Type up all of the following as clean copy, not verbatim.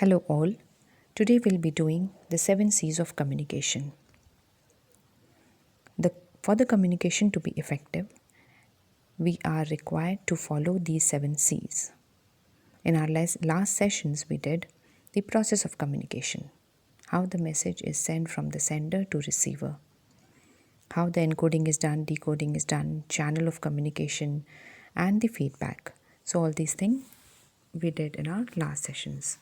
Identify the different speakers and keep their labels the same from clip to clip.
Speaker 1: Hello, all. Today we'll be doing the 7 C's of communication. For the communication to be effective, we are required to follow these 7 C's. In our last sessions, we did the process of communication, how the message is sent from the sender to receiver, how the encoding is done, decoding is done, channel of communication, and the feedback. So, all these things we did in our last sessions.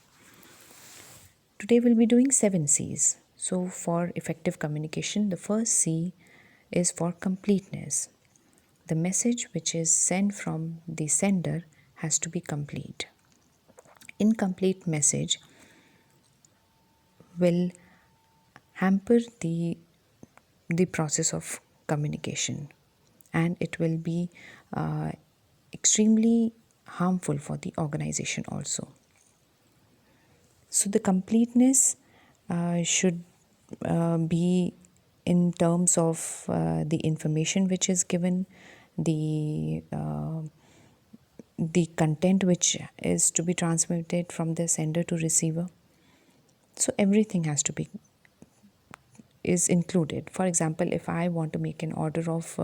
Speaker 1: Today we'll be doing 7 C's. So, for effective communication, the first C is for completeness. The message which is sent from the sender has to be complete. Incomplete message will hamper the process of communication, and it will be extremely harmful for the organization also. So the completeness should be in terms of the information which is given, the content which is to be transmitted from the sender to receiver. So everything has to be is included. For example, if I want to make an order of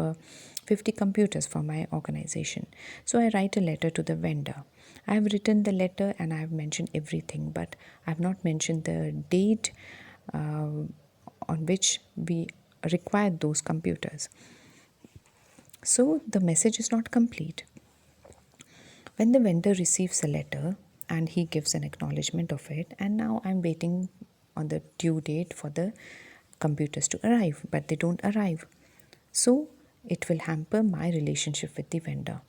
Speaker 1: 50 computers for my organization, so I write a letter to the vendor. I have written the letter and I have mentioned everything, but I have not mentioned the date on which we required those computers. So the message is not complete. When the vendor receives a letter and he gives an acknowledgement of it, and now I'm waiting on the due date for the computers to arrive, but they don't arrive. So it will hamper my relationship with the vendor.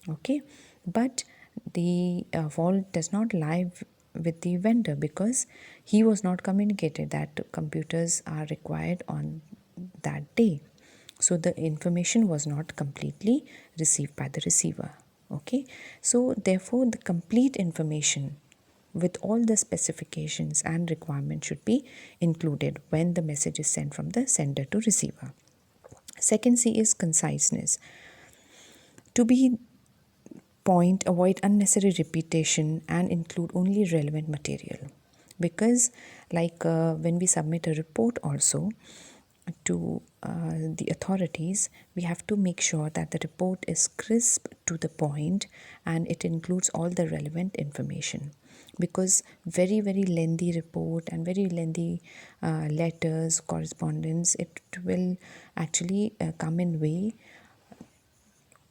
Speaker 1: Okay, but the fault does not lie with the vendor because he was not communicated that computers are required on that day. So the information was not completely received by the receiver. Okay, so therefore the complete information with all the specifications and requirements should be included when the message is sent from the sender to receiver. Second C is conciseness. To be point, avoid unnecessary repetition and include only relevant material. Because like when we submit a report also to the authorities, we have to make sure that the report is crisp to the point and it includes all the relevant information. Because very lengthy report and very lengthy letters, correspondence, it will actually come in way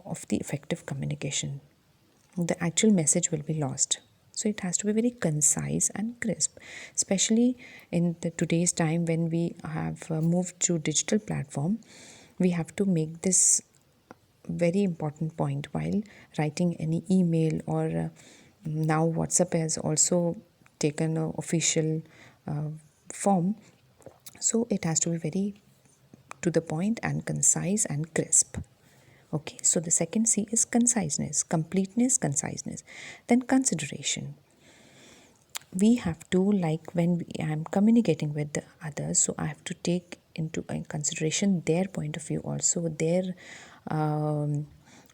Speaker 1: of the effective communication. The actual message will be lost. So it has to be very concise and crisp, especially in the today's time when we have moved to digital platform. We have to make this very important point while writing any email, or now WhatsApp has also taken an official form. So it has to be very to the point and concise and crisp. Okay, so the second C is conciseness, completeness, conciseness. Then consideration. We have to, like when I'm communicating with the others, so I have to take into consideration their point of view also, their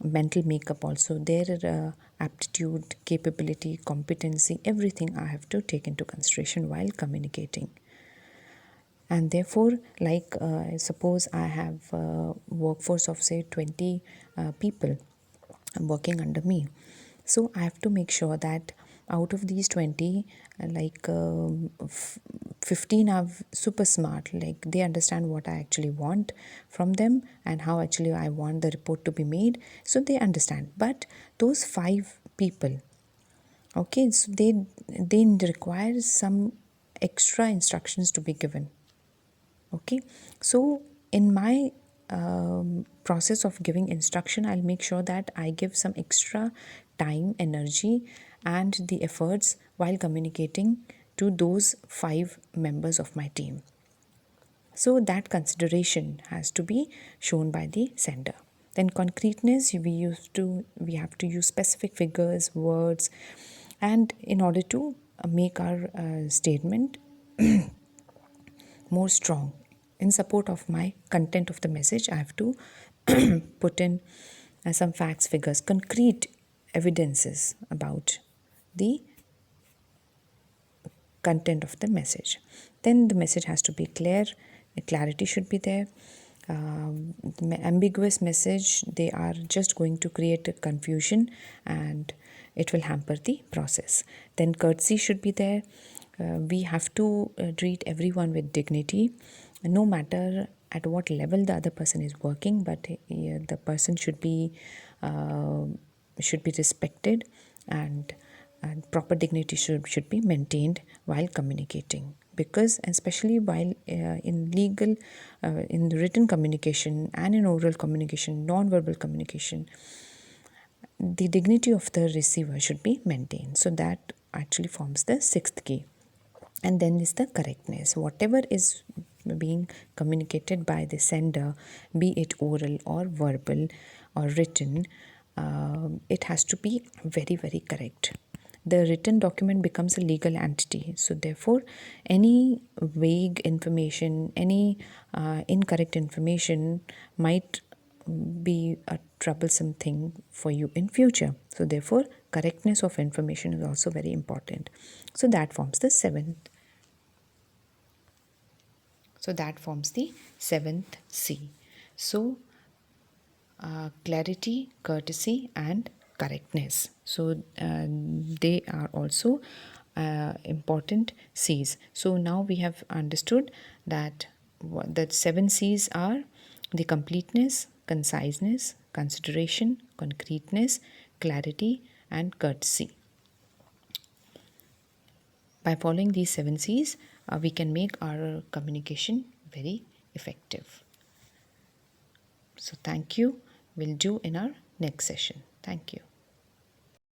Speaker 1: mental makeup also, their aptitude, capability, competency, everything I have to take into consideration while communicating. And therefore, like suppose I have a workforce of say 20 people working under me, so I have to make sure that out of these 20, 15 are super smart, like they understand what I actually want from them and how actually I want the report to be made, so they understand. But those 5 people, okay, so they require some extra instructions to be given. Okay, so in my process of giving instruction, I'll make sure that I give some extra time, energy, and the efforts while communicating to those 5 members of my team. So that consideration has to be shown by the sender. Then concreteness, we have to use specific figures, words, and in order to make our statement more strong. In support of my content of the message, I have to put in some facts, figures, concrete evidences about the content of the message. Then the message has to be clear, clarity should be there. Ambiguous message, they are just going to create a confusion and it will hamper the process. Then courtesy should be there. We have to treat everyone with dignity, no matter at what level the other person is working, but the person uh, should be respected, and proper dignity should be maintained while communicating, because especially while in written communication and in oral communication, non-verbal communication, the dignity of the receiver should be maintained. So that actually forms the sixth key. And then is the correctness. Whatever is being communicated by the sender, be it oral or verbal or written, it has to be very, very correct. The written document becomes a legal entity. So, therefore, any vague information, any incorrect information might be a troublesome thing for you in future. So, therefore, correctness of information is also very important. So, that forms the seventh. So, that forms the seventh C. So, clarity, courtesy, and correctness. So, they are also important C's. So, now we have understood that the seven C's are the completeness, conciseness, consideration, concreteness, clarity, and courtesy. By following these seven C's, we can make our communication very effective. So, thank you. We'll do in our next session. Thank you.